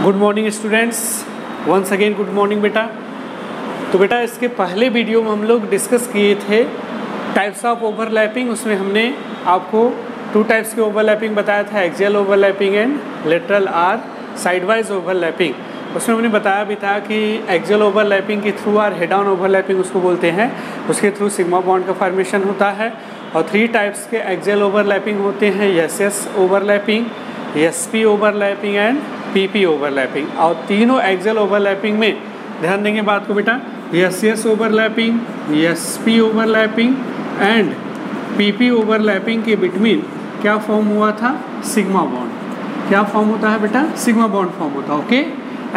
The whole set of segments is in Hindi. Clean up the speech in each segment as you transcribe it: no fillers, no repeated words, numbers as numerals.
Good morning students, once again good morning बेटा। तो बेटा इसके पहले वीडियो में हम लोग डिस्कस किए थे टाइप्स ऑफ ओवरलैपिंग। उसमें हमने आपको टू टाइप्स के ओवरलैपिंग बताया था, axial overlapping and lateral or sideways overlapping. उसमें हमने बताया भी था कि एक्सियल ओवरलैपिंग के through or head on overlapping उसको बोलते हैं, उसके थ्रू सिग्मा बॉन्ड का फॉर्मेशन होता है। और थ्री टाइप्स के एक्सियल ओवरलैपिंग होते हैं, S overlapping, SP overlapping and PP overlapping. और तीनों एक्सियल ओवरलैपिंग में ध्यान देंगे बात को बेटा, S overlapping, SP overlapping and PP overlapping के बिटवीन क्या फॉर्म हुआ था, सिग्मा बॉन्ड। क्या फॉर्म होता है बेटा, सिग्मा बॉन्ड फॉर्म होता है। ओके,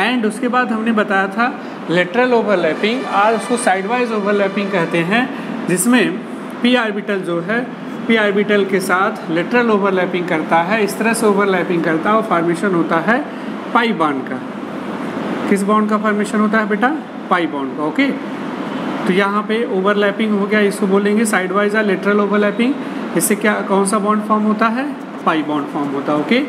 एंड उसके बाद हमने बताया था लेटरल ओवरलैपिंग और उसको साइडवाइज ओवरलैपिंग कहते हैं, जिसमें पी ऑर्बिटल जो है पी ऑर्बिटल के साथ लेटरल ओवरलैपिंग करता है, इस तरह से ओवरलैपिंग करता है और फॉर्मेशन होता है पाई बॉन्ड का। किस बॉन्ड का फॉर्मेशन होता है बेटा, पाई बॉन्ड का। ओके, तो यहाँ पे ओवरलैपिंग हो गया, इसको बोलेंगे साइडवाइज या लेटरल ओवरलैपिंग। इससे क्या कौन सा बॉन्ड फॉर्म होता है, पाई बॉन्ड फॉर्म होता है। ओके,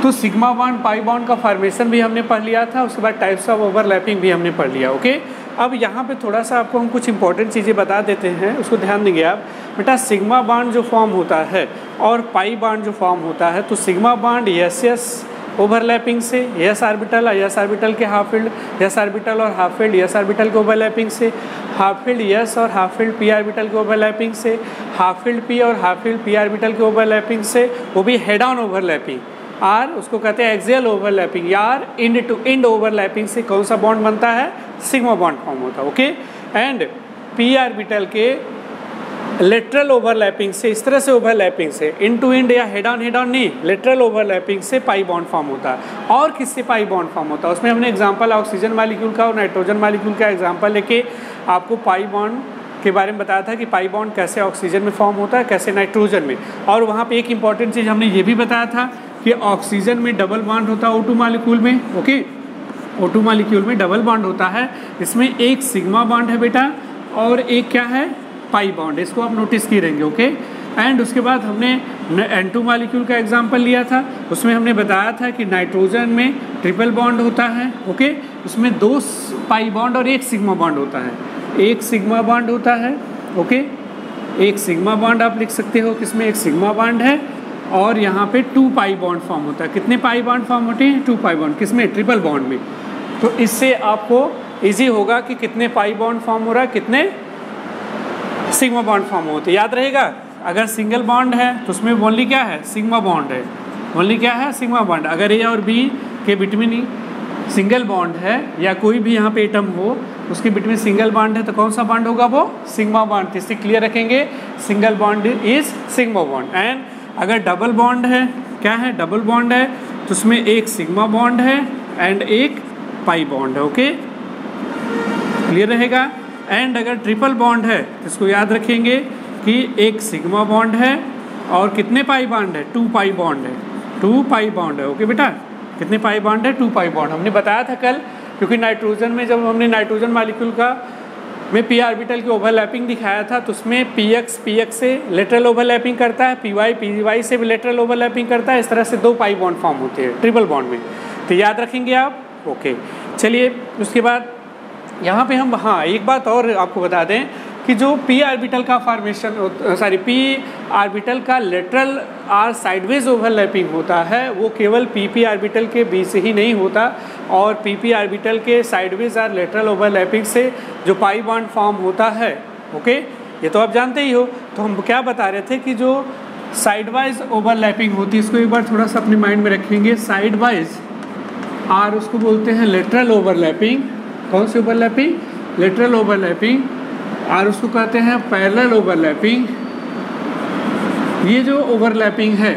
तो सिग्मा बॉन्ड पाई बॉन्ड का फॉर्मेशन भी हमने पढ़ लिया था, उसके बाद टाइप्स ऑफ ओवरलैपिंग भी हमने पढ़ लिया। ओके, अब यहाँ पे थोड़ा सा आपको हम कुछ इंपॉर्टेंट चीज़ें बता देते हैं, उसको ध्यान देंगे आप बेटा। सिग्मा बॉन्ड जो फॉर्म होता है और पाई बॉन्ड जो फॉर्म होता है, तो सिग्मा बॉन्ड एस ओवरलैपिंग से, एस ऑर्बिटल और एस ऑर्बिटल के हाफ फील्ड, एस ऑर्बिटल और हाफ फील्ड एस ऑर्बिटल के ओवरलैपिंग से, हाफ फील्ड एस और हाफ फील्ड पी ऑर्बिटल के ओवरलैपिंग से, हाफ फील्ड पी और हाफ फील्ड पी ऑर्बिटल के ओवरलैपिंग से, वो भी हेड ऑन ओवरलैपिंग। आर उसको कहते हैं एक्सियल ओवरलैपिंग, यार इंड टू इंड ओवरलैपिंग से कौन सा बॉन्ड बनता है, सिग्मा बॉन्ड फॉर्म होता है। ओके, एंड पी ऑर्बिटल के लेटरल ओवरलैपिंग से, इस तरह से ओवरलैपिंग से, इंड टू इंड या हेड ऑन नहीं, लेटरल ओवरलैपिंग से पाई बॉन्ड फॉर्म होता है। और किससे पाई बॉन्ड फॉर्म होता है, उसमें हमने एग्जांपल ऑक्सीजन मॉलिक्यूल का और नाइट्रोजन मॉलिक्यूल का एग्जांपल लेके आपको पाई बॉन्ड के बारे में बताया था कि पाई बॉन्ड कैसे ऑक्सीजन में फॉर्म होता है, कैसे नाइट्रोजन में। और वहाँ पे एक इंपॉर्टेंट चीज़ हमने ये भी बताया था कि ऑक्सीजन में डबल बॉन्ड होता है O2 मॉलिक्यूल में। ओके, O2 मॉलिक्यूल में डबल बॉन्ड होता है, इसमें एक सिग्मा बॉन्ड है बेटा और एक क्या है, पाई बॉन्ड। इसको आप नोटिस की रहेंगे। ओके, एंड उसके बाद हमने N2 मॉलिक्यूल का एग्जांपल लिया था, उसमें हमने बताया था कि नाइट्रोजन में ट्रिपल बॉन्ड होता है। ओके, उसमें 2 पाई बॉन्ड और एक सिग्मा बॉन्ड होता है, एक सिग्मा बॉन्ड होता है। ओके, एक सिग्मा बॉन्ड आप लिख सकते हो, किसमें एक सिग्मा बॉन्ड है और यहाँ पे 2 पाई बॉन्ड फॉर्म होता है। कितने पाई बॉन्ड फॉर्म होते हैं, 2 पाई बॉन्ड, किसमें, ट्रिपल बॉन्ड में। तो इससे आपको इजी होगा कि कितने पाई बॉन्ड फॉर्म हो रहा है, कितने सिग्मा बॉन्ड फॉर्म होते, याद रहेगा। अगर सिंगल बॉन्ड है तो उसमें ओनली क्या है, सिग्मा बॉन्ड है, ओनली क्या है, सिग्मा बॉन्ड। अगर ए और बी के बिटवीन सिंगल बॉन्ड है या कोई भी यहाँ पे एटम हो उसके बिटवीन सिंगल बॉन्ड है, तो कौन सा बॉन्ड होगा, वो सिग्मा बॉन्ड। इससे क्लियर रखेंगे, single bond is sigma bond. And अगर डबल बॉन्ड है, क्या है, डबल बॉन्ड है, तो उसमें एक सिग्मा बॉन्ड है एंड एक पाई बॉन्ड है। ओके, क्लियर रहेगा। एंड अगर ट्रिपल बॉन्ड है तो इसको याद रखेंगे कि एक सिग्मा बॉन्ड है और कितने पाई बॉन्ड है, 2 पाई बॉन्ड है, 2 पाई बॉन्ड है। ओके बेटा, कितने पाई बॉन्ड है, 2 पाई बॉन्ड। हमने बताया था कल, क्योंकि नाइट्रोजन में जब हमने नाइट्रोजन मॉलिक्यूल का में पी ऑर्बिटल की ओवरलैपिंग दिखाया था, तो उसमें पीएक्स से लेटरल ओवरलैपिंग करता है, पीवाई से भी लेटरल ओवरलैपिंग करता है। इस तरह से 2 पाई बॉन्ड फॉर्म होते हैं ट्रिपल बॉन्ड में, तो याद रखेंगे आप। ओके, चलिए उसके बाद यहाँ पे हम, हाँ एक बात और आपको बता दें कि जो पी ऑर्बिटल का फॉर्मेशन, पी ऑर्बिटल का लेटरल आर साइडवेज ओवरलैपिंग होता है, वो केवल पी ऑर्बिटल के बीच ही नहीं होता, और पी ऑर्बिटल के साइडवेज आर लेटरल ओवरलैपिंग से जो पाई बॉन्ड फॉर्म होता है। ओके, ये तो आप जानते ही हो। तो हम क्या बता रहे थे कि जो साइडवाइज ओवरलैपिंग होती है, इसको एक बार थोड़ा सा अपने माइंड में रखेंगे। साइडवाइज आर उसको बोलते हैं लेटरल ओवरलैपिंग। कौन सी ओवरलैपिंग, लेटरल ओवरलैपिंग। और उसको कहते हैं पैरेलल ओवरलैपिंग। ये जो ओवरलैपिंग है,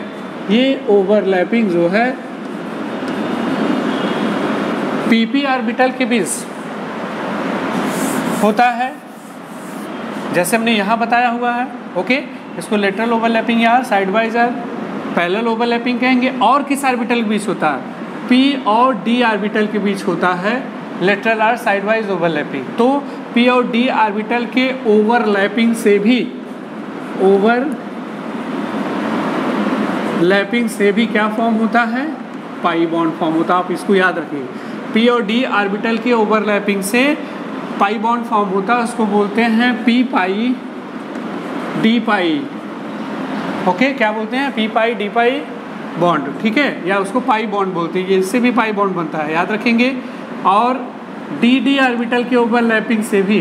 ये ओवरलैपिंग जो है पीपी ऑर्बिटल के बीच होता है, जैसे हमने यहाँ बताया हुआ है। ओके, इसको लेटरल ओवरलैपिंग या साइडवाइज आर पैरेलल ओवरलैपिंग कहेंगे। और किस ऑर्बिटल के बीच होता है, पी और डी ऑर्बिटल के बीच होता है लेटरल आर साइडवाइज ओवरलैपिंग। तो पी और डी ऑर्बिटल के ओवरलैपिंग से भी क्या फॉर्म होता है, पाई बॉन्ड फॉर्म होता है। आप इसको याद रखिए, पी और डी ऑर्बिटल के ओवरलैपिंग से पाई बॉन्ड फॉर्म होता है, उसको बोलते हैं पी पाई डी पाई। ओके, क्या बोलते हैं? पी पाई डी पाई बॉन्ड, ठीक है, या उसको पाई बॉन्ड बोलते हैं। ये इससे भी पाई बॉन्ड बनता है, याद रखेंगे। और डी डी ऑर्बिटल के ओवरलैपिंग से भी,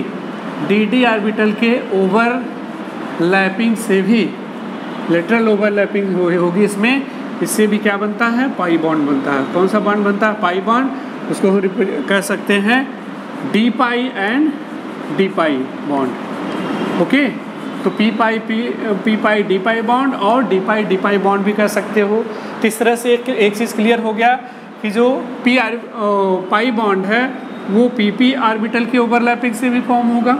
डी डी ऑर्बिटल के ओवरलैपिंग से भी लेटरल ओवरलैपिंग होगी इसमें, इससे भी क्या बनता है? पाई बॉन्ड बनता है। कौन सा बॉन्ड बनता है? Pi bond. उसको कह सकते हैं D pi and D pi bond. Okay, तो पी पाई डी पाई बॉन्ड और डी पाई बॉन्ड भी कर सकते हो। तो इस तरह से एक चीज़ क्लियर हो गया कि जो पाई बॉन्ड है वो पी ऑर्बिटल के ओवरलैपिंग से भी फॉर्म होगा।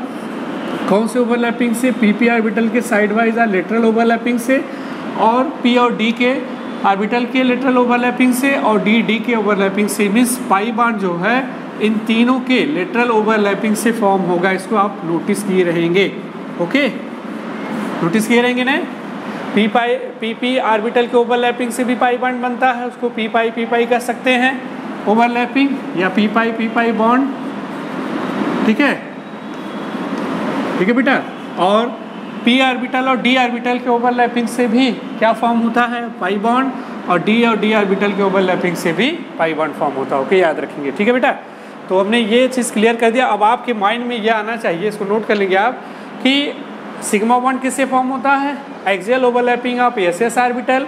कौन से ओवरलैपिंग से? पी ऑर्बिटल के साइड वाइज या लेटरल ओवरलैपिंग से, और पी और डी के ऑर्बिटल के लेटरल ओवरलैपिंग से, और डी के ओवरलैपिंग से। मीन्स पाई बॉन्ड जो है इन तीनों के लेटरल ओवरलैपिंग से फॉर्म होगा। इसको आप नोटिस किए रहेंगे। ओके, नोटिस किए रहेंगे ना। पी ऑर्बिटल के ओवरलैपिंग से भी पाई बॉन्ड बनता है, उसको पी पाई कह सकते हैं ओवरलैपिंग, या पी पाई बॉन्ड। ठीक है, ठीक है बेटा। और पी ऑर्बिटल और डी ऑर्बिटल के ओवरलैपिंग से भी क्या फॉर्म होता है? Pi bond. और डी ऑर्बिटल के ओवरलैपिंग से भी पाई बॉन्ड फॉर्म होता है। ओके, याद रखेंगे। ठीक है बेटा, तो हमने ये चीज़ क्लियर कर दिया। अब आपके माइंड में ये आना चाहिए, इसको नोट कर लेंगे आप, कि सिग्मा बॉन्ड किससे फॉर्म होता है? Axial overlapping of s orbital,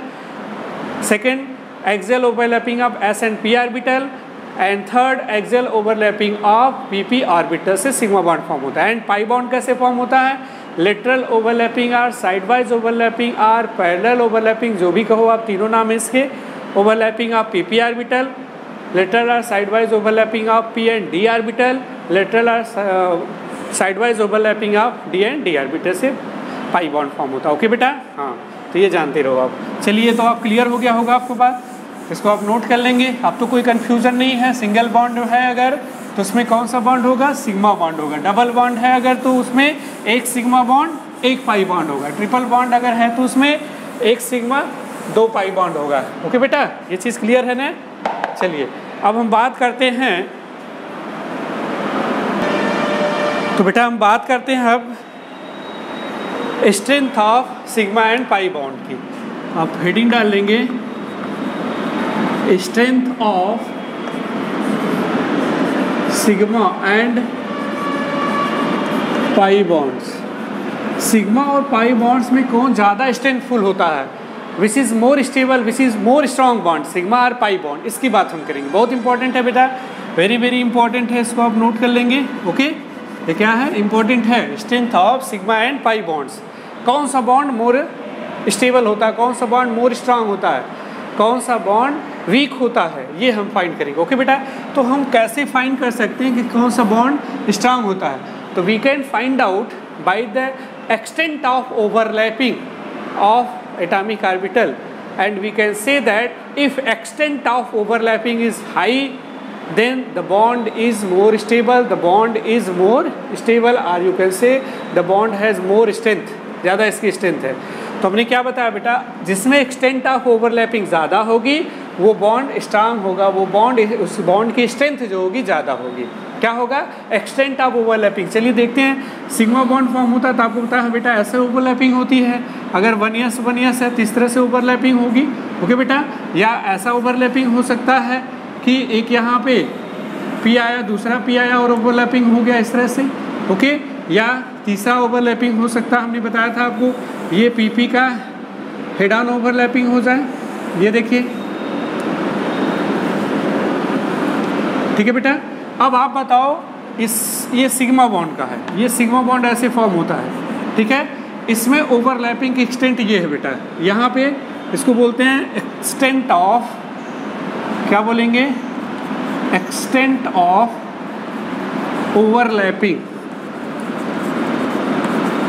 second axial overlapping of s and p orbital, and third axial overlapping of p orbital से सिग्मा बॉन्ड फॉर्म होता है। एंड पाई बॉन्ड कैसे फॉर्म होता है? लेटरल ओवरलैपिंग और साइड वाइज ओवरलैपिंग और पैरेलल ओवरलैपिंग, जो भी कहो आप, तीनों नाम इसके। Overlapping of p orbital, lateral और sidewise overlapping of p and d orbital, lateral और sidewise overlapping of D and d orbital से पाई बॉन्ड फॉर्म होता है। ओके बेटा, हाँ, तो ये जानते रहो आप। चलिए, तो आप क्लियर हो गया होगा आपको बात, इसको आप नोट कर लेंगे। अब तो कोई कन्फ्यूजन नहीं है। सिंगल बॉन्ड है अगर, तो उसमें कौन सा बॉन्ड होगा? सिग्मा बॉन्ड होगा। डबल बॉन्ड है अगर, तो उसमें एक सिग्मा बॉन्ड एक पाई बॉन्ड होगा। ट्रिपल बॉन्ड अगर है तो उसमें एक सिग्मा दो पाई बॉन्ड होगा। ओके बेटा, ये चीज़ क्लियर है ना। चलिए, अब हम बात करते हैं, तो बेटा हम बात करते हैं अब strength of sigma and pi bond की। आप हेडिंग डाल लेंगे, strength of sigma and pi bonds. Sigma और पाई बॉन्ड्स में कौन ज़्यादा स्ट्रेंथफुल होता है? Which is more stable, which is more strong bond, sigma और पाई बॉन्ड। इसकी बात हम करेंगे। बहुत इंपॉर्टेंट है बेटा, वेरी वेरी इंपॉर्टेंट है, इसको आप नोट कर लेंगे। ओके, ये क्या है? इंपॉर्टेंट है। Strength of sigma and pi bonds. कौन सा बॉन्ड मोर स्टेबल होता है, कौन सा बॉन्ड मोर स्ट्रांग होता है, कौन सा बॉन्ड वीक होता है, ये हम फाइंड करेंगे। ओके बेटा, तो हम कैसे फाइंड कर सकते हैं कि कौन सा बॉन्ड स्ट्रांग होता है? तो we can find out by the extent of overlapping of atomic orbital, and we can say that if extent of overlapping is high, then the bond is more stable, the bond is more stable, or you can say the bond has more strength, ज़्यादा इसकी स्ट्रेंथ है। तो हमने क्या बताया बेटा, जिसमें एक्सटेंट ऑफ ओवरलैपिंग ज़्यादा होगी वो बॉन्ड स्ट्रांग होगा, वो बॉन्ड, उस बॉन्ड की स्ट्रेंथ जो होगी ज़्यादा होगी। क्या होगा? Extent of overlapping. चलिए देखते हैं। सिग्मा बॉन्ड फॉर्म होता है तो आपको पता है बेटा ऐसे ओवरलैपिंग होती है, अगर 1s है तो इस तरह से ओवरलैपिंग होगी। ओके बेटा, या ऐसा ओवरलैपिंग हो सकता है कि एक यहाँ पे P आया, दूसरा P आया और ओवरलैपिंग हो गया इस तरह से। ओके, या तीसरा ओवरलैपिंग हो सकता है, हमने बताया था आपको, ये PP का हेड ऑन ओवरलैपिंग हो जाए। ये देखिए, ठीक है बेटा। अब आप बताओ, ये सिग्मा बॉन्ड का है, ये सिग्मा बॉन्ड ऐसे फॉर्म होता है, ठीक है। इसमें ओवरलैपिंग की एक्सटेंट ये है बेटा, यहाँ पे इसको बोलते हैं एक्सटेंट ऑफ, क्या बोलेंगे, extent of overlapping,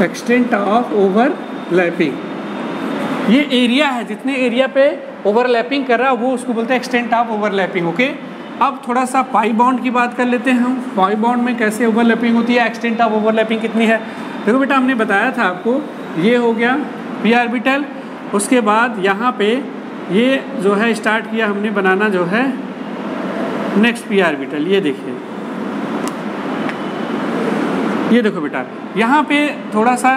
extent of overlapping. ये एरिया है, जितने एरिया पे ओवरलैपिंग कर रहा है वो उसको बोलते हैं एक्सटेंट ऑफ ओवरलैपिंग। ओके, अब थोड़ा सा पाई बॉन्ड की बात कर लेते हैं हम। पाई बॉन्ड में कैसे ओवरलैपिंग होती है, एक्सटेंट ऑफ ओवरलैपिंग कितनी है। देखो बेटा, हमने बताया था आपको, ये हो गया पी ऑर्बिटल, उसके बाद यहाँ पे ये जो है स्टार्ट किया हमने बनाना जो है नेक्स्ट पी ऑर्बिटल। ये देखिए, ये देखो बेटा, यहाँ पे थोड़ा सा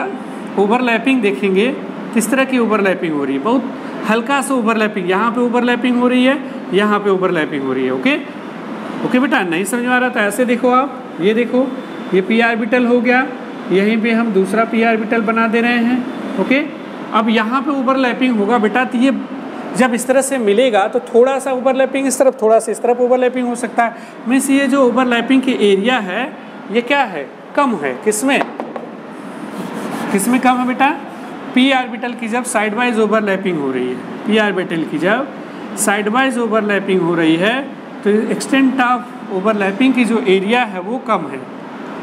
ओवरलैपिंग देखेंगे, किस तरह की ओवरलैपिंग हो रही है, बहुत हल्का सा ओवरलैपिंग, यहाँ पे ओवरलैपिंग हो रही है, यहाँ पे ओवरलैपिंग हो रही है। ओके ओके बेटा, नहीं समझ में आ रहा था ऐसे देखो आप, ये देखो ये पी ऑर्बिटल हो गया, यहीं पे हम दूसरा पी ऑर्बिटल बना दे रहे हैं। ओके, अब यहाँ पे ओवरलैपिंग होगा बेटा, तो ये जब इस तरह से मिलेगा तो थोड़ा सा ओवरलैपिंग इस तरफ, थोड़ा सा इस तरफ ओवरलैपिंग हो सकता है। मीन्स ये जो ओवरलैपिंग की एरिया है ये क्या है, कम है। किसमें किसमें कम है बेटा, पी ऑर्बिटल की जब साइड वाइज ओवरलैपिंग हो रही है, पी ऑर्बिटल की जब साइड वाइज ओवरलैपिंग हो रही है तो एक्सटेंट ऑफ ओवरलैपिंग की जो एरिया है वो कम है,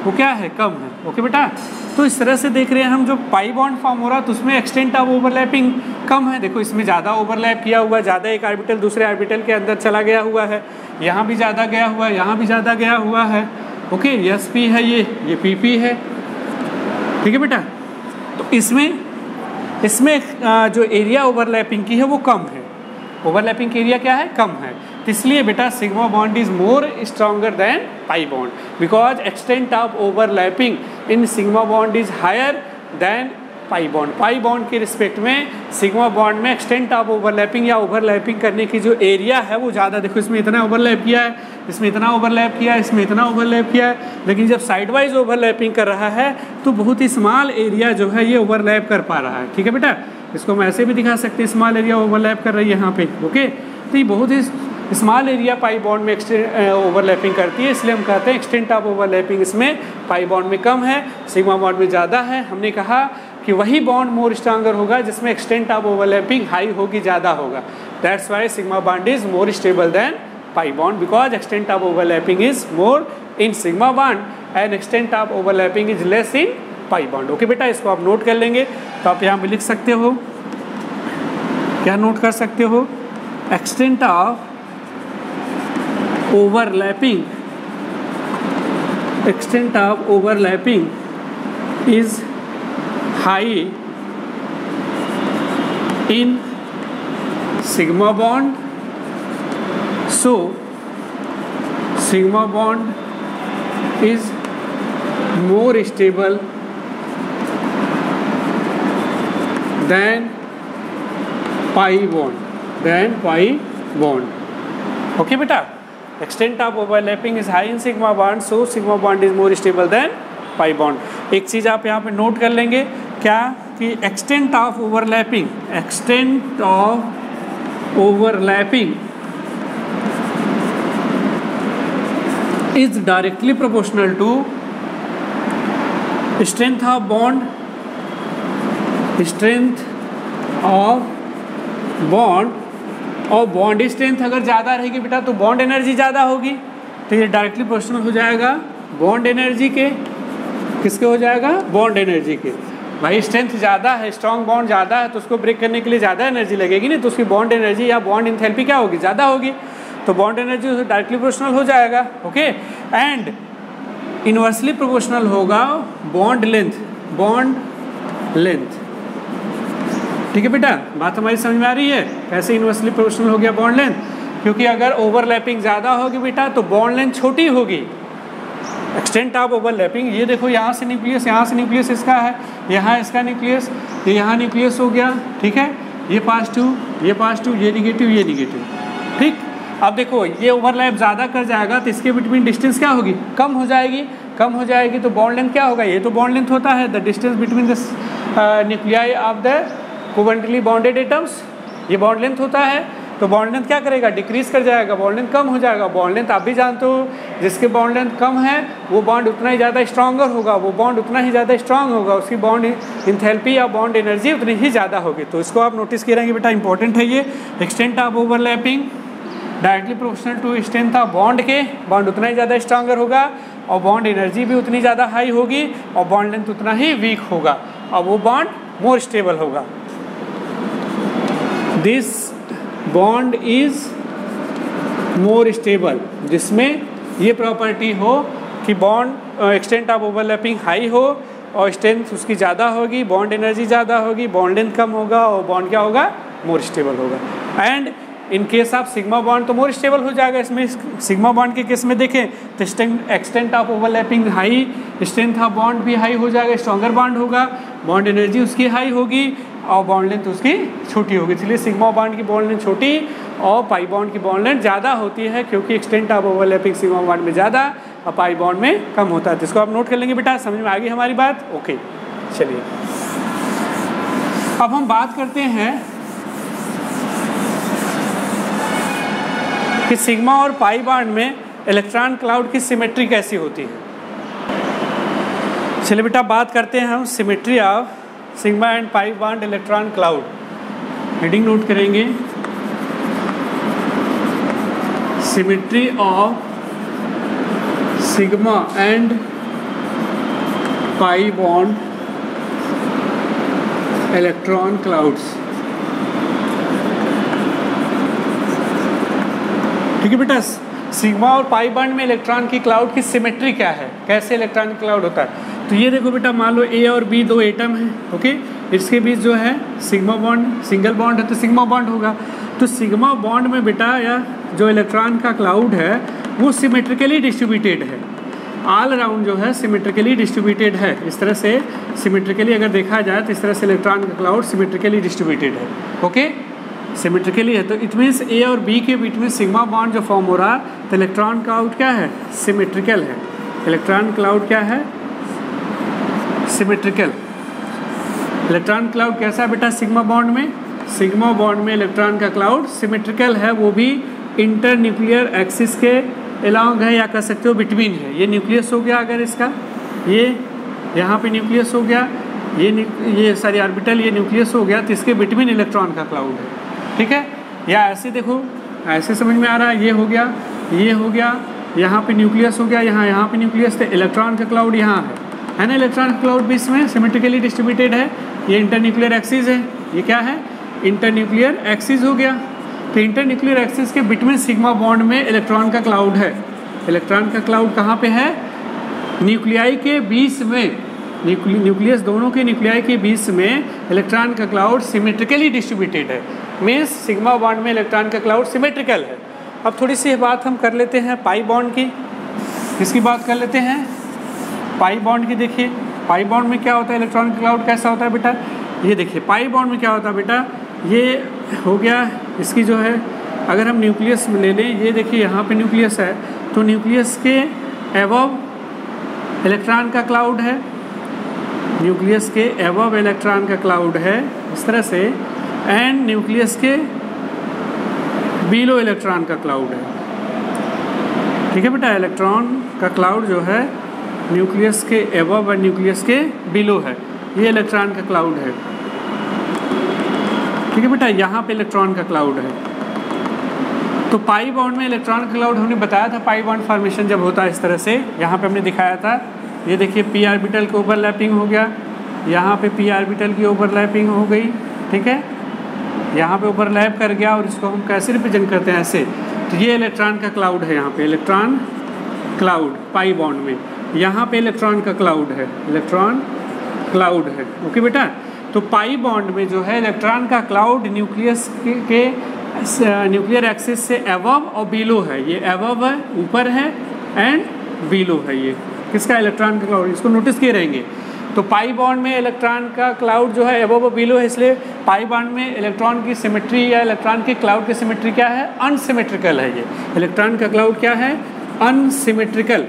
वो क्या है, कम है। ओके बेटा, तो इस तरह से देख रहे हैं हम, जो पाई बॉन्ड फॉर्म हो रहा है तो उसमें एक्सटेंट ऑफ ओवरलैपिंग कम है। देखो इसमें ज़्यादा ओवरलैप किया हुआ है, ज़्यादा एक ऑर्बिटल दूसरे ऑर्बिटल के अंदर चला गया हुआ है, यहाँ भी ज़्यादा गया हुआ है, यहाँ भी ज़्यादा गया हुआ है। ओके, एस पी है, ये पी पी है, ठीक है बेटा। तो इसमें जो एरिया ओवरलैपिंग की है वो कम है, ओवरलैपिंग की एरिया क्या है, कम है। तो इसलिए बेटा sigma bond is more stronger than pi bond, because extent of overlapping in sigma bond is higher than pi bond. Pi bond के रिस्पेक्ट में सिग्मा बॉन्ड में एक्सटेंट ऑफ ओवरलैपिंग या ओवरलैपिंग करने की जो एरिया है वो ज़्यादा। देखो इसमें इतना ओवरलैप किया है, इसमें इतना ओवरलैप किया है, इसमें इतना ओवरलैप किया है, लेकिन जब साइड वाइज ओवरलैपिंग कर रहा है तो बहुत ही स्मॉल एरिया जो है ये ओवरलैप कर पा रहा है। ठीक है बेटा, इसको हम ऐसे भी दिखा सकते हैं, स्मॉल एरिया ओवरलैप कर रही है यहाँ पे। ओके, तो ये बहुत ही स्मॉल एरिया पाई बॉन्ड में ओवरलैपिंग करती है, इसलिए हम कहते हैं एक्सटेंट ऑफ ओवरलैपिंग इसमें पाई बॉन्ड में कम है, सिग्मा बॉन्ड में ज़्यादा है। हमने कहा कि वही बॉन्ड मोर स्ट्रॉन्गर होगा जिसमें एक्सटेंट ऑफ ओवरलैपिंग हाई होगी, ज़्यादा होगा। That's why sigma bond is more stable then pi bond, because extent of overlapping is more in sigma bond and extent of overlapping is less in pi bond. Okay बेटा, इसको आप नोट कर लेंगे। तो आप यहाँ पे लिख सकते हो, क्या नोट कर सकते हो, extent of overlapping, extent of overlapping is high in sigma bond, so sigma bond is more stable than pi bond, okay beta। Extent of overlapping is high in sigma bond, so sigma bond is more stable then pi bond. एक चीज़ आप यहाँ पे नोट कर लेंगे, क्या कि extent of overlapping, extent of overlapping is directly proportional to strength of bond, strength of bond, और बॉन्ड स्ट्रेंथ अगर ज़्यादा रहेगी बेटा तो बॉन्ड एनर्जी ज़्यादा होगी, तो ये डायरेक्टली प्रोपोर्शनल हो जाएगा बॉन्ड एनर्जी के, किसके हो जाएगा, बॉन्ड एनर्जी के। भाई स्ट्रेंथ ज़्यादा है, स्ट्रॉन्ग बॉन्ड ज़्यादा है तो उसको ब्रेक करने के लिए ज़्यादा एनर्जी लगेगी नहीं, तो उसकी बॉन्ड एनर्जी या बॉन्ड इंथैल्पी क्या होगी, ज़्यादा होगी, तो बॉन्ड एनर्जी डायरेक्टली प्रोपोर्शनल हो जाएगा। ओके, एंड इनवर्सली प्रोपोर्शनल होगा बॉन्ड लेंथ। ठीक है बेटा, बात हमारी समझ में आ रही है, कैसे इनवर्सली प्रोपोर्शनल हो गया बॉन्ड लेंथ, क्योंकि अगर ओवरलैपिंग ज़्यादा होगी बेटा तो बॉन्ड लेंथ छोटी होगी। एक्सटेंट ऑफ ओवरलैपिंग, ये देखो यहाँ से न्यूक्लियस, यहाँ से न्यूक्लियस इसका है, यहाँ इसका न्यूक्लियस, ये यहाँ न्यूक्लियस हो गया। ठीक है, ये पॉजिटिव, ये निगेटिव, ये निगेटिव। ठीक, अब देखो ये ओवरलैप ज़्यादा कर जाएगा तो इसके बिटवीन डिस्टेंस क्या होगी, कम हो जाएगी, तो बॉन्ड लेंथ क्या होगा, ये तो बॉन्ड लेंथ होता है the distance between the nuclei of the covalently bonded atoms, ये बॉन्ड लेंथ होता है। तो बॉन्ड लेंथ क्या करेगा, डिक्रीज कर जाएगा, बॉन्ड लेंथ कम हो जाएगा। बॉन्ड लेंथ आप भी जानते हो, जिसके बॉन्ड लेंथ कम है वो बॉन्ड उतना ही ज़्यादा स्ट्रॉन्गर होगा, वो बॉन्ड उतना ही ज़्यादा स्ट्रॉन्ग होगा, उसकी बॉन्ड इंथैल्पी या बॉन्ड एनर्जी उतनी ही ज़्यादा होगी। तो इसको आप नोटिस करेंगे बेटा, इंपॉर्टेंट है ये। Extent of overlapping directly proportional to strength of bond के, बॉन्ड उतना ही ज़्यादा स्ट्रॉन्गर होगा और बॉन्ड एनर्जी भी उतनी ज़्यादा हाई होगी और बॉन्ड लेंथ उतना ही वीक होगा और वो बॉन्ड मोर स्टेबल होगा। This bond is more stable, जिसमें ये प्रॉपर्टी हो कि bond extent of overlapping high हो और स्ट्रेंथ उसकी ज़्यादा होगी, बॉन्ड एनर्जी ज़्यादा होगी, बॉन्ड लेंथ कम होगा और बॉन्ड क्या होगा, मोर स्टेबल होगा। And in case of sigma bond तो मोर स्टेबल हो जाएगा। इसमें सिग्मा बॉन्ड के केस में देखें तो extent of overlapping high, strength of bond भी हाई हो जाएगा, स्ट्रॉन्गर बॉन्ड होगा, बॉन्ड एनर्जी उसकी हाई होगी और बॉन्ड लेंथ उसकी छोटी होगी। इसलिए सिग्मा बॉन्ड की बॉन्ड लेंथ छोटी और पाई बॉन्ड की बॉन्ड लेंथ ज़्यादा होती है, क्योंकि extent of overlapping sigma bond में ज़्यादा और पाई बॉन्ड में कम होता है। तो इसको आप नोट कर लेंगे बेटा, समझ में आ गई हमारी बात? ओके, चलिए अब हम बात करते हैं कि सिग्मा और पाई बॉन्ड में इलेक्ट्रॉन क्लाउड की सिमेट्री कैसी होती है। चलिए बेटा बात करते हैं हम symmetry of sigma and pi bond electron cloud. Heading note करेंगे, symmetry of sigma and pi bond electron clouds. ठीक है बेटा, सिग्मा और पाई बॉन्ड में इलेक्ट्रॉन की क्लाउड की सिमेट्री क्या है, कैसे इलेक्ट्रॉन की क्लाउड होता है। तो ये देखो बेटा, मान लो ए और बी दो एटम हैं, ओके, इसके बीच जो है सिग्मा बॉन्ड सिंगल बॉन्ड है तो सिग्मा बॉन्ड होगा। तो सिग्मा बॉन्ड में बेटा या जो इलेक्ट्रॉन का क्लाउड है वो सिमेट्रिकली डिस्ट्रीब्यूटेड है, ऑल अराउंड जो है सिमेट्रिकली डिस्ट्रीब्यूटेड है। इस तरह से सिमेट्रिकली अगर देखा जाए तो इस तरह से इलेक्ट्रॉन का क्लाउड सिमेट्रिकली डिस्ट्रीब्यूटेड है, ओके, सिमेट्रिकली है। तो इट मीन्स ए और बी के बीच में सिग्मा बॉन्ड जो फॉर्म हो रहा है तो इलेक्ट्रॉन क्लाउड क्या है, सिमेट्रिकल है। इलेक्ट्रॉन क्लाउड क्या है, सिमेट्रिकल। इलेक्ट्रॉन क्लाउड कैसा है बेटा, सिग्मा बॉन्ड में, सिग्मा बॉन्ड में इलेक्ट्रॉन का क्लाउड सिमेट्रिकल है, वो भी इंटर न्यूक्लियर एक्सिस के अलोंग है या कह सकते हो बिटवीन है। ये न्यूक्लियस हो गया, अगर इसका ये यहाँ पे न्यूक्लियस हो गया, ये सारी ऑर्बिटल ये न्यूक्लियस हो गया, तो इसके बिटवीन इलेक्ट्रॉन का क्लाउड है, ठीक है। या ऐसे देखो, ऐसे समझ में आ रहा है, ये हो गया, ये हो गया, यहाँ पे न्यूक्लियस हो गया, यहाँ पे न्यूक्लियस, तो इलेक्ट्रॉन का क्लाउड यहाँ है ना। इलेक्ट्रॉन का क्लाउड भी इसमें सिमेट्रिकली डिस्ट्रीब्यूटेड है। ये इंटर न्यूक्लियर एक्सिस है, ये क्या है, इंटर न्यूक्लियर एक्सिस हो गया। तो इंटर न्यूक्लियर एक्सिस के बिटवीन सिग्मा बॉन्ड में इलेक्ट्रॉन का क्लाउड है। इलेक्ट्रॉन का क्लाउड कहाँ पे है, न्यूक्लियाई के बीच में, न्यूक्लियस दोनों के न्यूक्लियाई के बीच में इलेक्ट्रॉन का क्लाउड सिमेट्रिकली डिस्ट्रीब्यूटेड है। मीन्स सिग्मा बॉन्ड में इलेक्ट्रॉन का क्लाउड सिमेट्रिकल है। अब थोड़ी सी बात हम कर लेते हैं पाई बॉन्ड की, इसकी बात कर लेते हैं पाई बॉन्ड की। देखिए पाई बॉन्ड में क्या होता है, इलेक्ट्रॉन का क्लाउड कैसा होता है बेटा, ये देखिए पाई बॉन्ड में क्या होता है बेटा, ये हो गया इसकी जो है, अगर हम न्यूक्लियस ले लें, ये देखिए यहाँ पे न्यूक्लियस है, तो न्यूक्लियस के एबव इलेक्ट्रॉन का क्लाउड है, न्यूक्लियस के एबव इलेक्ट्रॉन का क्लाउड है इस तरह से, एंड न्यूक्लियस के बिलो इलेक्ट्रॉन का क्लाउड है। ठीक है बेटा, इलेक्ट्रॉन का क्लाउड जो है न्यूक्लियस के एबव और न्यूक्लियस के बिलो है, ये इलेक्ट्रॉन का क्लाउड है। ठीक है बेटा, यहाँ पे इलेक्ट्रॉन का क्लाउड है। तो पाई बॉन्ड में इलेक्ट्रॉन का क्लाउड हमने बताया था, पाई बॉन्ड फॉर्मेशन जब होता है इस तरह से, यहाँ पे हमने दिखाया था, ये देखिए पी ऑर्बिटल की ओवरलैपिंग हो गया, यहाँ पे पी ऑर्बिटल की ओवरलैपिंग हो गई, ठीक है, यहाँ पे ओवरलैप कर गया, और इसको हम कैसे रिप्रेजेंट करते हैं, ऐसे। तो ये इलेक्ट्रॉन का क्लाउड है, यहाँ पे इलेक्ट्रॉन क्लाउड पाई बॉन्ड में, यहाँ पे इलेक्ट्रॉन का क्लाउड है, इलेक्ट्रॉन क्लाउड है, ओके बेटा। तो पाई बॉन्ड में जो है इलेक्ट्रॉन का क्लाउड न्यूक्लियस के न्यूक्लियर एक्सिस से एबव और बिलो है, ये एबव है, ऊपर है, एंड बिलो है, ये किसका, इलेक्ट्रॉन का क्लाउड, इसको नोटिस किए रहेंगे। तो पाई बॉन्ड में इलेक्ट्रॉन का क्लाउड जो है एबव और बिलो है, इसलिए पाई बॉन्ड में इलेक्ट्रॉन की सिमेट्री या इलेक्ट्रॉन के क्लाउड की सिमेट्री क्या है, अनसिमेट्रिकल है। ये इलेक्ट्रॉन का क्लाउड क्या है, अनसिमेट्रिकल,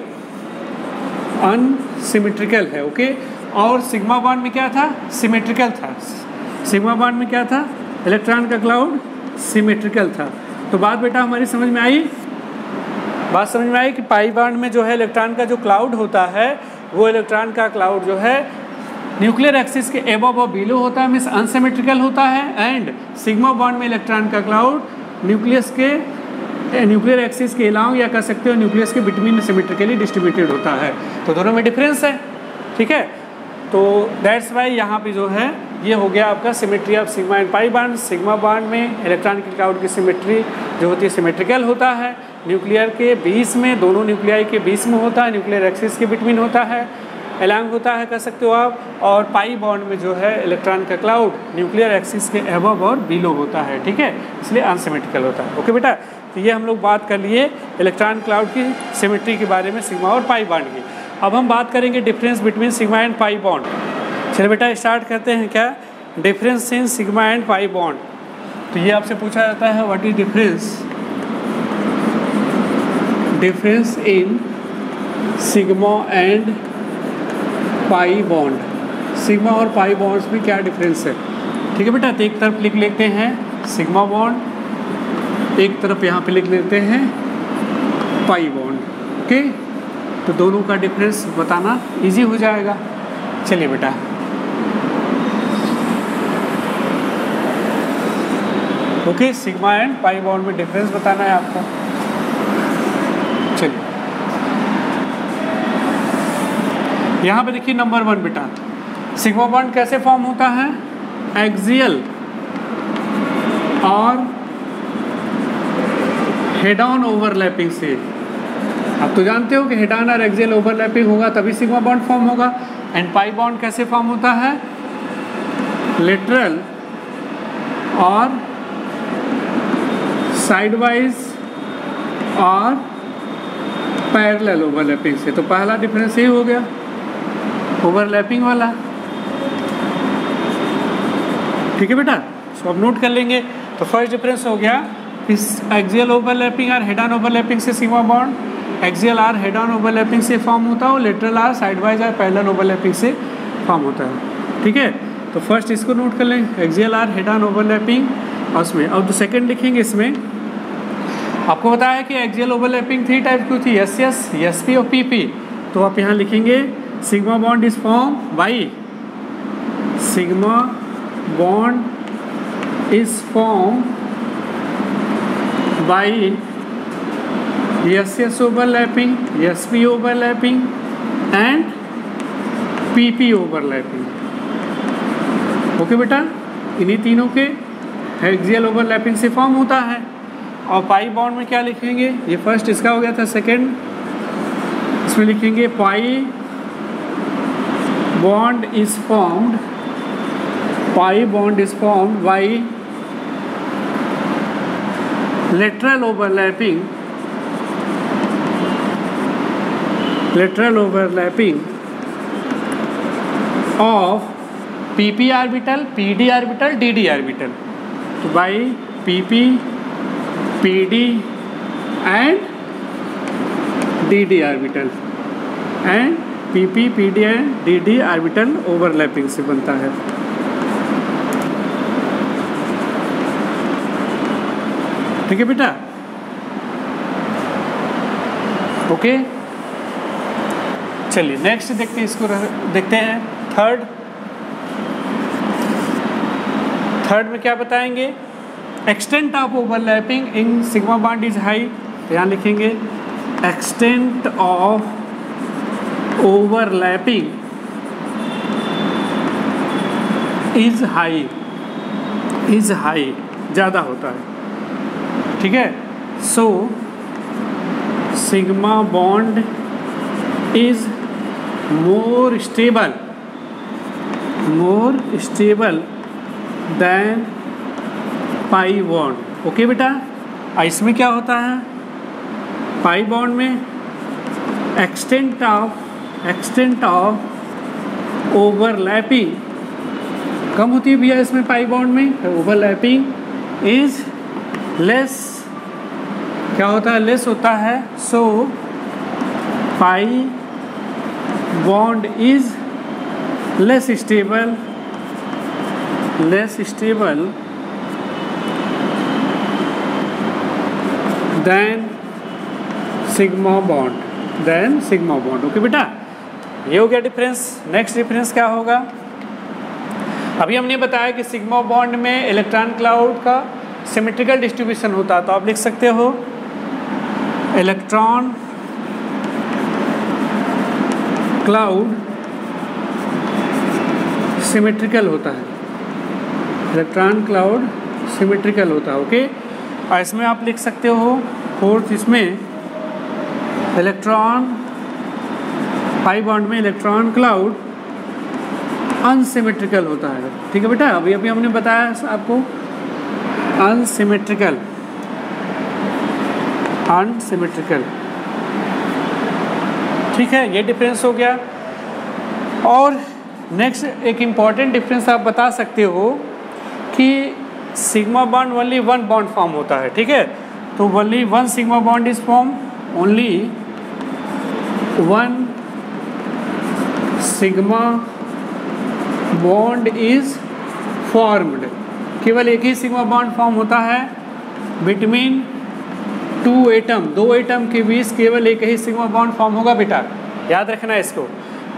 अनसिमेट्रिकल है, ओके। और सिग्मा बॉन्ड में क्या था, सिमेट्रिकल था। सिग्मा बॉन्ड में क्या था, इलेक्ट्रॉन का क्लाउड सिमेट्रिकल था। तो बात बेटा हमारी समझ में आई, बात समझ में आई कि पाई बॉन्ड में जो है इलेक्ट्रॉन का जो क्लाउड होता है वो इलेक्ट्रॉन का क्लाउड जो है न्यूक्लियर एक्सिस के एबव और बिलो होता है, मीन्स अनसिमेट्रिकल होता है। एंड सिग्मा बॉन्ड में इलेक्ट्रॉन का क्लाउड न्यूक्लियस के न्यूक्लियर एक्सिस के अलाउंग या कह सकते हो न्यूक्लियस के बिटवीन सिमेट्रिकली डिस्ट्रीब्यूटेड होता है। तो दोनों में डिफरेंस है, ठीक है। तो दैट्स वाई यहाँ पे जो है ये हो गया आपका symmetry of sigma and pi bond. Sigma bond में इलेक्ट्रॉन की क्लाउड की सिमेट्री जो होती है सिमेट्रिकल होता है, न्यूक्लियर के बीच में, दोनों न्यूक्लियाई के बीच में होता है, न्यूक्लियर एक्सिस के बिटवीन होता है। अलॉन्ग होता है कह सकते हो आप, और पाई बॉन्ड में जो है इलेक्ट्रॉन का क्लाउड न्यूक्लियर एक्सिस के अबव और बिलो होता है, ठीक है, इसलिए अनसिमेट्रिकल होता है। ओके बेटा, तो ये हम लोग बात कर लिए इलेक्ट्रॉन क्लाउड की सिमेट्री के बारे में, सिग्मा और पाई बॉन्ड की। अब हम बात करेंगे difference between sigma and pi bond. चलिए बेटा स्टार्ट करते हैं, क्या difference in sigma and pi bond. तो ये आपसे पूछा जाता है what is difference in sigma and pi bond, sigma और पाई बॉन्ड्स में क्या डिफरेंस है, ठीक है बेटा। तो एक तरफ लिख लेते हैं सिग्मा बॉन्ड, एक तरफ यहाँ पे लिख लेते हैं पाई बॉन्ड, ओके। तो दोनों का डिफरेंस बताना इजी हो जाएगा। चलिए बेटा, okay, sigma and pi bond में डिफरेंस बताना है आपको। चलिए यहाँ पे देखिए नंबर 1 बेटा, सिग्मा बॉन्ड कैसे फॉर्म होता है, एक्सियल और हेड ऑन ओवरलैपिंग से। आप तो जानते हो कि हेड ऑन और एक्सियल ओवरलैपिंग होगा तभी सिग्मा बॉन्ड फॉर्म होगा। एंड पाई बॉन्ड कैसे फॉर्म होता है, लेटरल और साइडवाइज और पैरेलल ओवरलैपिंग से। तो पहला डिफरेंस ये हो गया ओवरलैपिंग वाला, ठीक है बेटा। सो अब नोट कर लेंगे। तो फर्स्ट डिफरेंस हो गया इस एक्सियल ओवरलैपिंग और हेड ऑन ओवरलैपिंग से sigma bond axial or head on overlapping से फॉर्म होता है और lateral or sideways or parallel overlapping से फॉर्म होता है, ठीक है। तो फर्स्ट इसको नोट कर लें, axial or head on overlapping, और उसमें अब सेकंड लिखेंगे। इसमें आपको बताया कि एक्सियल ओवरलैपिंग 3 टाइप की थी, एस एस, एस पी और पी पी। तो आप यहाँ लिखेंगे sigma bond is form by, sigma bond is form by S S overlapping, S P overlapping and P P overlapping. Okay बेटा, इन्हीं तीनों के एक्सियल ओवरलैपिंग से फॉर्म होता है। और पाई बॉन्ड में क्या लिखेंगे, ये फर्स्ट इसका हो गया था, सेकंड इसमें लिखेंगे pi bond is formed, pi bond is formed by lateral overlapping, lateral overlapping of pp orbital, pd orbital, dd orbital. तो by pp, pd and dd orbital, and pp, pd and dd orbital overlapping से बनता है। ठीक है बेटा, ओके। चलिए नेक्स्ट देखते हैं, इसको देखते हैं थर्ड में क्या बताएंगे, extent of overlapping in sigma bond is high. तो यहाँ लिखेंगे extent of overlapping is high, is high, ज़्यादा होता है, ठीक है। So sigma bond is more stable then pi bond. Okay बेटा, इसमें क्या होता है, पाई बॉन्ड में एक्सटेंट ऑफ ओवरलैपिंग कम होती है भैया इसमें, पाई बॉन्ड में ओवरलैपिंग इज लेस, क्या होता है, लेस होता है। सो पाई bond is less stable then sigma bond, okay बेटा। ये हो गया डिफरेंस। नेक्स्ट डिफरेंस क्या होगा, अभी हमने बताया कि सिग्मा बॉन्ड में इलेक्ट्रॉन क्लाउड का सिमेट्रिकल डिस्ट्रीब्यूशन होता है। तो आप लिख सकते हो इलेक्ट्रॉन क्लाउड सिमेट्रिकल होता है, इलेक्ट्रॉन क्लाउड सिमेट्रिकल होता है, ओके। और इसमें आप लिख सकते हो फोर्थ, इसमें इलेक्ट्रॉन पाई बॉन्ड में इलेक्ट्रॉन क्लाउड अनसिमेट्रिकल होता है। ठीक है बेटा, अभी अभी हमने बताया आपको अनसिमेट्रिकल। ठीक है, ये डिफरेंस हो गया। और नेक्स्ट एक इम्पॉर्टेंट डिफरेंस आप बता सकते हो कि sigma bond only one bond form होता है। ठीक है, तो only one sigma bond is form, only one sigma bond is formed. केवल एक ही सिग्मा बॉन्ड फॉर्म होता है बिटवीन टू एटम, दो एटम के बीच केवल एक ही सिग्मा बॉन्ड फॉर्म होगा बेटा, याद रखना इसको,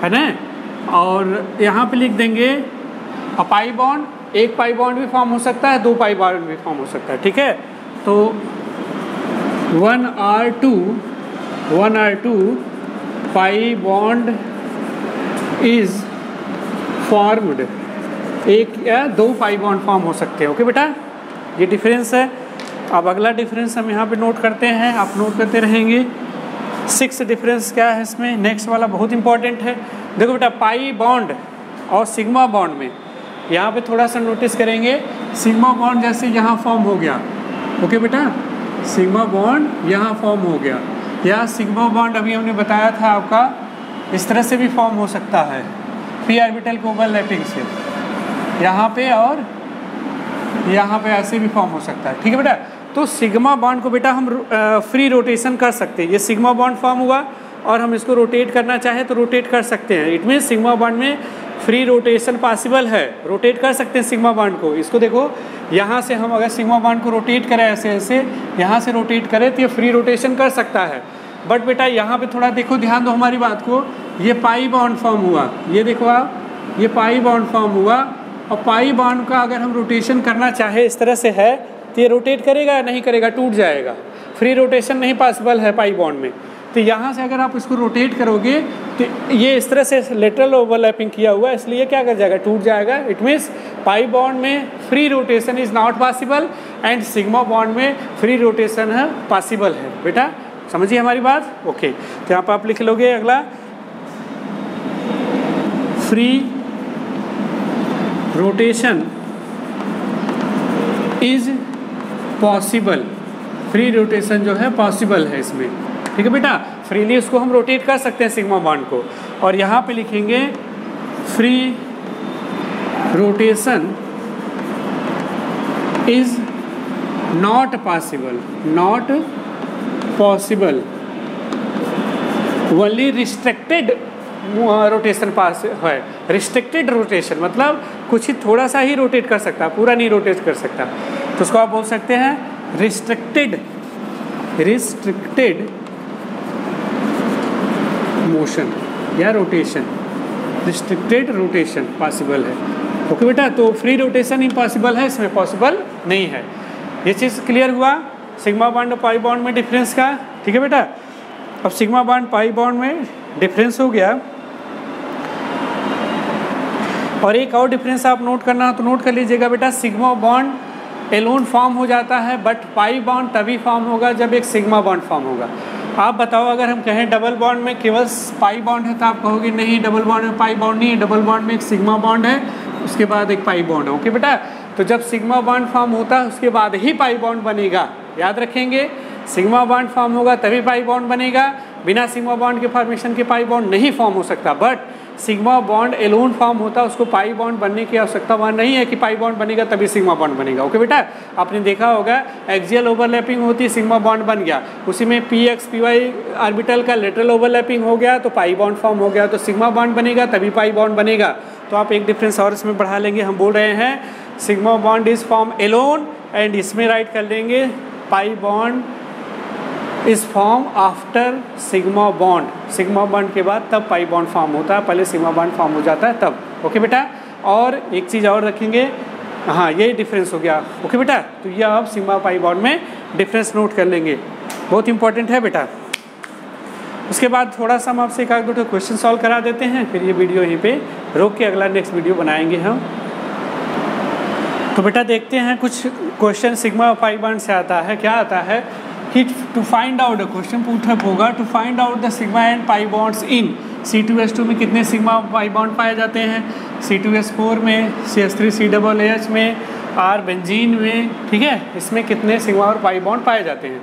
है ना। और यहाँ पे लिख देंगे पाई बॉन्ड, एक पाई बॉन्ड भी फॉर्म हो सकता है, दो पाई बॉन्ड भी फॉर्म हो सकता है। ठीक है, तो 1r2 pi bond is formed, एक या दो पाई बॉन्ड फॉर्म हो सकते हैं। ओके बेटा, ये डिफरेंस है। अब अगला डिफरेंस हम यहाँ पे नोट करते हैं, आप नोट करते रहेंगे। 6 डिफरेंस क्या है इसमें, नेक्स्ट वाला बहुत इंपॉर्टेंट है। देखो बेटा, पाई बॉन्ड और सिग्मा बॉन्ड में यहाँ पे थोड़ा सा नोटिस करेंगे। सिग्मा बॉन्ड जैसे यहाँ फॉर्म हो गया, ओके बेटा, सिग्मा बॉन्ड यहाँ फॉर्म हो गया, या सिग्मा बॉन्ड अभी हमने बताया था आपका इस तरह से भी फॉर्म हो सकता है, पी ऑर्बिटल के ओवरलैपिंग से, यहाँ पे और यहाँ पे ऐसे भी फॉर्म हो सकता है। ठीक है बेटा, तो सिग्मा बॉन्ड को बेटा हम फ्री रोटेशन कर सकते हैं। ये सिग्मा बॉन्ड फॉर्म हुआ और हम इसको रोटेट करना चाहे तो रोटेट कर सकते हैं। इट मीन सिग्मा बॉन्ड में फ्री रोटेशन पॉसिबल है, रोटेट कर सकते हैं सिग्मा बॉन्ड को। इसको देखो, यहाँ से हम अगर सिग्मा बॉन्ड को रोटेट करें ऐसे ऐसे, यहाँ से रोटेट करें तो ये फ्री रोटेशन कर सकता है। बट बेटा यहाँ पे थोड़ा देखो, ध्यान दो हमारी बात को, ये पाई बॉन्ड फॉर्म हुआ, ये देखो आप, ये पाई बॉन्ड फॉर्म हुआ, और पाई बॉन्ड का अगर हम रोटेशन करना चाहे इस तरह से है तो ये रोटेट करेगा या नहीं करेगा, टूट जाएगा, फ्री रोटेशन नहीं पॉसिबल है पाई बॉन्ड में। तो यहाँ से अगर आप इसको रोटेट करोगे तो ये इस तरह से लेटरल ओवरलैपिंग किया हुआ है, इसलिए क्या कर जाएगा, टूट जाएगा। इट मीन्स पाई बॉन्ड में free rotation is not possible and sigma bond में फ्री रोटेशन है पॉसिबल है। बेटा समझिए हमारी बात, ओके। तो यहाँ पर आप लिख लोगे अगला, free rotation is possible, free rotation जो है पॉसिबल है इसमें। ठीक है बेटा, फ्रीली उसको हम रोटेट कर सकते हैं सिग्मा बॉन्ड को। और यहाँ पे लिखेंगे free rotation is not possible, not possible, only restricted rotation पास है। रिस्ट्रिक्टेड रोटेशन मतलब कुछ ही थोड़ा सा ही रोटेट कर सकता, पूरा नहीं रोटेट कर सकता, तो उसको आप बोल सकते हैं रिस्ट्रिक्टेड मोशन या रोटेशन, रिस्ट्रिक्टेड रोटेशन पॉसिबल है। ओके बेटा, तो फ्री रोटेशन इम्पॉसिबल है, इसमें पॉसिबल नहीं है। ये चीज़ क्लियर हुआ सिग्मा बॉन्ड और पाई बॉन्ड में डिफरेंस का। ठीक है बेटा, अब सिग्मा बॉन्ड पाई बॉन्ड में डिफरेंस हो गया। और एक और डिफरेंस आप नोट करना तो नोट कर लीजिएगा बेटा, सिग्मा बॉन्ड एलोन फॉर्म हो जाता है, बट पाई बॉन्ड तभी फॉर्म होगा जब एक सिग्मा बॉन्ड फॉर्म होगा। आप बताओ, अगर हम कहें डबल बॉन्ड में केवल पाई बॉन्ड है तो आप कहोगे नहीं, डबल बॉन्ड में पाई बॉन्ड नहीं है, डबल बॉन्ड में एक सिग्मा बॉन्ड है, उसके बाद एक पाई बॉन्ड है। ओके बेटा, तो जब सिग्मा बॉन्ड फॉर्म होता है उसके बाद ही पाई बॉन्ड बनेगा, याद रखेंगे। सिग्मा बॉन्ड फॉर्म होगा तभी पाई बॉन्ड बनेगा, बिना सिग्मा बॉन्ड के फॉर्मेशन के पाई बॉन्ड नहीं फॉर्म हो सकता। But sigma bond alone form होता है, उसको पाई बॉन्ड बनने की आवश्यकता वहाँ नहीं है कि पाई बॉन्ड बनेगा तभी सिग्मा बॉन्ड बनेगा। ओके बेटा, आपने देखा होगा एक्सियल ओवरलैपिंग होती है, सिग्मा बॉन्ड बन गया, उसी में p x p y orbital का लेटरल ओवरलैपिंग हो गया तो पाई बॉन्ड फॉर्म हो गया, तो सिग्मा बॉन्ड बनेगा तभी पाई बॉन्ड बनेगा। तो आप एक डिफरेंस और इसमें बढ़ा लेंगे, हम बोल रहे हैं sigma bond is form alone and इसमें राइट कर लेंगे पाई बॉन्ड इस form after sigma bond, sigma bond के बाद तब पाई बॉन्ड फॉर्म होता है, पहले सिग्मा बॉन्ड फॉर्म हो जाता है तब। ओके बेटा, और एक चीज़ और रखेंगे, हाँ ये डिफरेंस हो गया। ओके बेटा, तो ये आप सिग्मा पाई बॉन्ड में डिफरेंस नोट कर लेंगे, बहुत इंपॉर्टेंट है बेटा। उसके बाद थोड़ा सा हम आपसे एक आध दो क्वेश्चन सॉल्व करा देते हैं, फिर ये वीडियो यहीं पे रोक के अगला नेक्स्ट वीडियो बनाएंगे हम। तो बेटा देखते हैं कुछ क्वेश्चन सिग्मा पाई बॉन्ड से आता है। क्या आता है कि टू फाइंड आउट, क्वेश्चन पूछा होगा to find out the sigma and pi bonds in C2H2 में कितने सिग्मा पाई बॉन्ड पाए जाते हैं, C2H4 में, CH3COOH में, R बेंजीन में, ठीक है, इसमें कितने सिग्मा और पाई बॉन्ड पाए जाते हैं।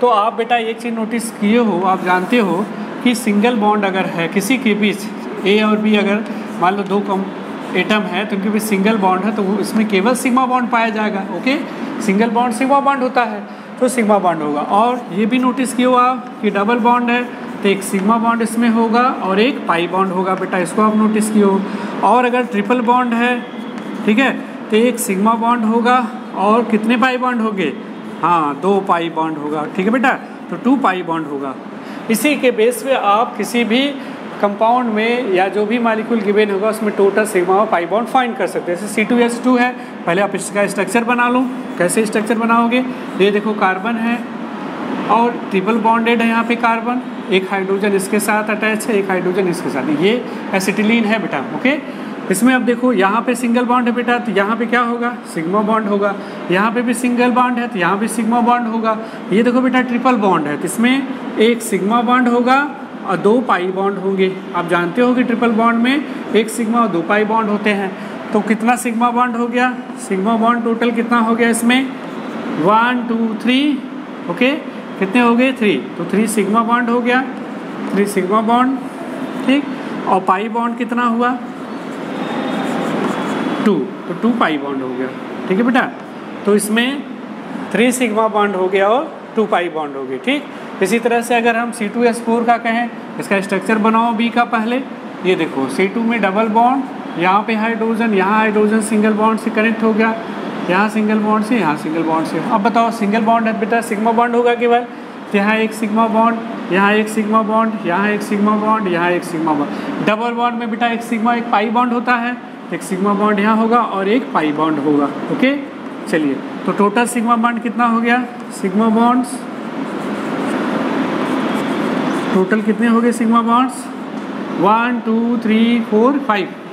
तो आप बेटा एक चीज़ नोटिस किए हो, आप जानते हो कि सिंगल बॉन्ड अगर है किसी के बीच A और B, अगर मान लो दो एटम है तो उनके बीच सिंगल बॉन्ड है तो वो इसमें केवल सिग्मा बॉन्ड पाया जाएगा। Okay, single bond sigma bond होता है तो सिग्मा बॉन्ड होगा। और ये भी नोटिस किए हो आप कि डबल बॉन्ड है तो एक सिग्मा बॉन्ड इसमें होगा और एक पाई बॉन्ड होगा बेटा, इसको आप नोटिस किए हो। और अगर ट्रिपल बॉन्ड है, ठीक है, तो एक सिग्मा बॉन्ड होगा और कितने पाई बॉन्ड होंगे, हाँ 2 पाई बॉन्ड होगा, ठीक है बेटा, तो 2 पाई बॉन्ड होगा। इसी के बेस पे आप किसी भी कंपाउंड में या जो भी मॉलिक्यूल गिवन होगा उसमें टोटल सिग्मा और पाई बॉन्ड फाइंड कर सकते हैं। जैसे C2H2 है, पहले आप इसका स्ट्रक्चर बना लो। कैसे स्ट्रक्चर बनाओगे, ये देखो कार्बन है और ट्रिपल बॉन्डेड है यहाँ पे कार्बन, एक हाइड्रोजन इसके साथ अटैच है, एक हाइड्रोजन इसके साथ, ये एसिटिलीन है बेटा। ओके, इसमें अब देखो यहाँ पे सिंगल बॉन्ड है बेटा तो यहाँ पे क्या होगा, सिग्मा बॉन्ड होगा। यहाँ पे भी सिंगल बॉन्ड है तो यहाँ पे सिग्मा बॉन्ड होगा। ये देखो बेटा ट्रिपल बॉन्ड है तो इसमें एक सिग्मा बॉन्ड होगा और 2 पाई बॉन्ड होंगे। आप जानते हो कि ट्रिपल बॉन्ड में एक सिग्मा और 2 पाई बॉन्ड होते हैं। तो कितना सिग्मा बॉन्ड हो गया, सिग्मा बॉन्ड टोटल कितना हो गया इसमें, 1 2 3, ओके, कितने हो गए 3, तो 3 सिग्मा बॉन्ड हो गया, 3 सिग्मा बॉन्ड, ठीक। और पाई बॉन्ड कितना हुआ 2, तो 2 पाई बॉन्ड हो गया, ठीक है बेटा। तो इसमें 3 सिग्मा बॉन्ड हो गया और 2 पाई बॉन्ड हो गए, ठीक। इसी तरह से अगर हम C2H4 का कहें, इसका स्ट्रक्चर बनाओ B का पहले। ये देखो C2 में डबल बॉन्ड, यहाँ पे हाइड्रोजन, यहाँ हाइड्रोजन सिंगल बॉन्ड से कनेक्ट हो गया, यहाँ सिंगल बॉन्ड से, यहाँ सिंगल बॉन्ड से। अब बताओ सिंगल बॉन्ड है बेटा, सिग्मा बॉन्ड होगा केवल, तो यहाँ एक सिग्मा बॉन्ड, यहाँ एक सिग्मा बॉन्ड, यहाँ एक सिग्मा बॉन्ड, यहाँ एक सिग्मा बॉन्ड। डबल बॉन्ड में बेटा एक सिग्मा एक पाई बॉन्ड होता है, एक सिग्मा बॉन्ड यहाँ होगा और एक पाई बॉन्ड होगा। ओके, चलिए, तो टोटल सिग्मा बॉन्ड कितना हो गया, सिग्मा बॉन्ड्स टोटल कितने हो गए सिग्मा बॉन्ड्स, 1 2 3 4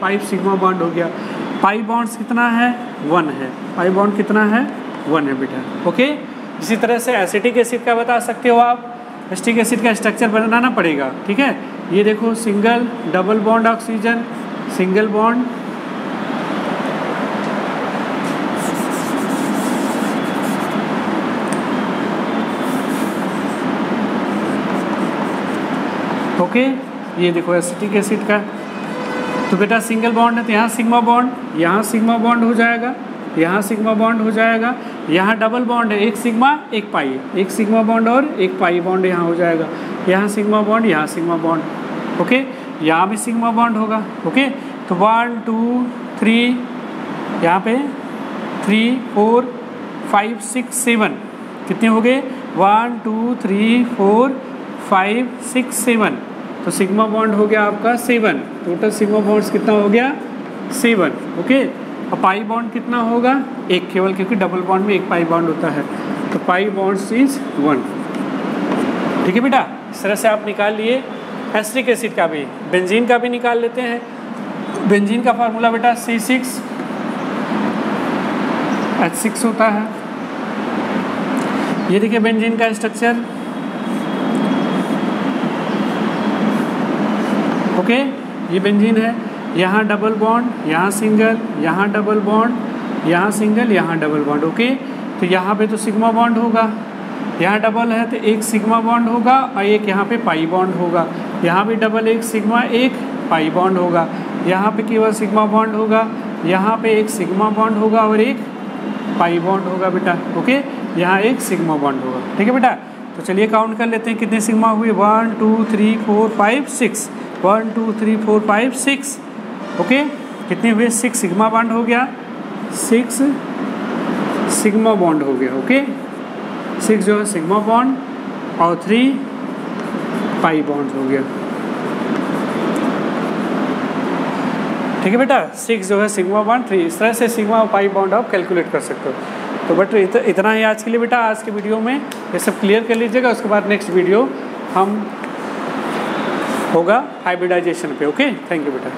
5 सिग्मा बॉन्ड हो गया। पाई बॉन्ड्स कितना है, 1 है, पाई बॉन्ड कितना है, 1 है बेटा। ओके, इसी तरह से एसिटिक एसिड का बता सकते हो आप, एसिटिक एसिड का स्ट्रक्चर बनाना पड़ेगा, ठीक है। ये देखो single double bond oxygen, single bond, okay, ये देखो एसिटिक एसिड का, तो बेटा सिंगल बॉन्ड है तो यहाँ सिग्मा बॉन्ड, यहाँ सिग्मा बॉन्ड हो जाएगा, यहाँ सिग्मा बॉन्ड हो जाएगा, यहाँ डबल बॉन्ड है, एक सिग्मा एक पाई, एक सिग्मा बॉन्ड और एक पाई बॉन्ड यहाँ हो जाएगा, यहाँ सिग्मा बॉन्ड, यहाँ सिग्मा बॉन्ड, ओके, यहाँ भी सिग्मा बॉन्ड होगा। ओके, तो 1 2 3, यहाँ पे 3 4 5 6 7 कितने हो गए, 1 2 3 4 5 6 7, तो सिग्मा बॉन्ड हो गया आपका 7, टोटल सिग्मा बॉन्ड्स कितना हो गया 7। ओके, और पाई बॉन्ड कितना होगा, एक केवल, क्योंकि डबल बॉन्ड में एक पाई बॉन्ड होता है, तो पाई बॉन्ड्स इज 1, ठीक है बेटा। इस तरह से आप निकाल लिए। एसिटिक एसिड का भी, बेंजीन का भी निकाल लेते हैं। बेंजीन का फार्मूला बेटा C6H6 होता है। ये देखिए बेंजीन का स्ट्रक्चर, ओके, ये बेंजीन है, यहाँ डबल बॉन्ड, यहाँ सिंगल, यहाँ डबल बॉन्ड, यहाँ सिंगल, यहाँ डबल बॉन्ड। ओके, तो यहाँ पे तो सिग्मा बॉन्ड होगा, यहाँ डबल है तो एक सिग्मा बॉन्ड होगा और एक यहाँ पे पाई बॉन्ड होगा, यहाँ भी डबल, एक सिग्मा एक पाई बॉन्ड होगा, यहाँ पे केवल सिग्मा बॉन्ड होगा, यहाँ पे एक सिग्मा बॉन्ड होगा और एक पाई बॉन्ड होगा बेटा। ओके, यहाँ एक सिग्मा बॉन्ड होगा, ठीक है बेटा। तो चलिए काउंट कर लेते हैं कितने सिग्मा हुए, 1 2 3 4 5 6, 1 2 3 4 5 6, ओके, कितने हुए, 6 सिग्मा बॉन्ड हो गया, 6 सिग्मा बॉन्ड हो गया। ओके, 6 जो है सिग्मा बॉन्ड और 3 पाई बॉन्ड हो गया, ठीक है बेटा। 6 जो है सिग्मा बॉन्ड, 3, इस तरह से सिग्मा और पाई बॉन्ड आप कैलकुलेट कर सकते हो। तो बट इतना ही आज के लिए बेटा, आज के वीडियो में ये सब क्लियर कर लीजिएगा। उसके बाद नेक्स्ट वीडियो हम होगा हाइब्रिडाइजेशन पे। ओके, थैंक यू बेटा।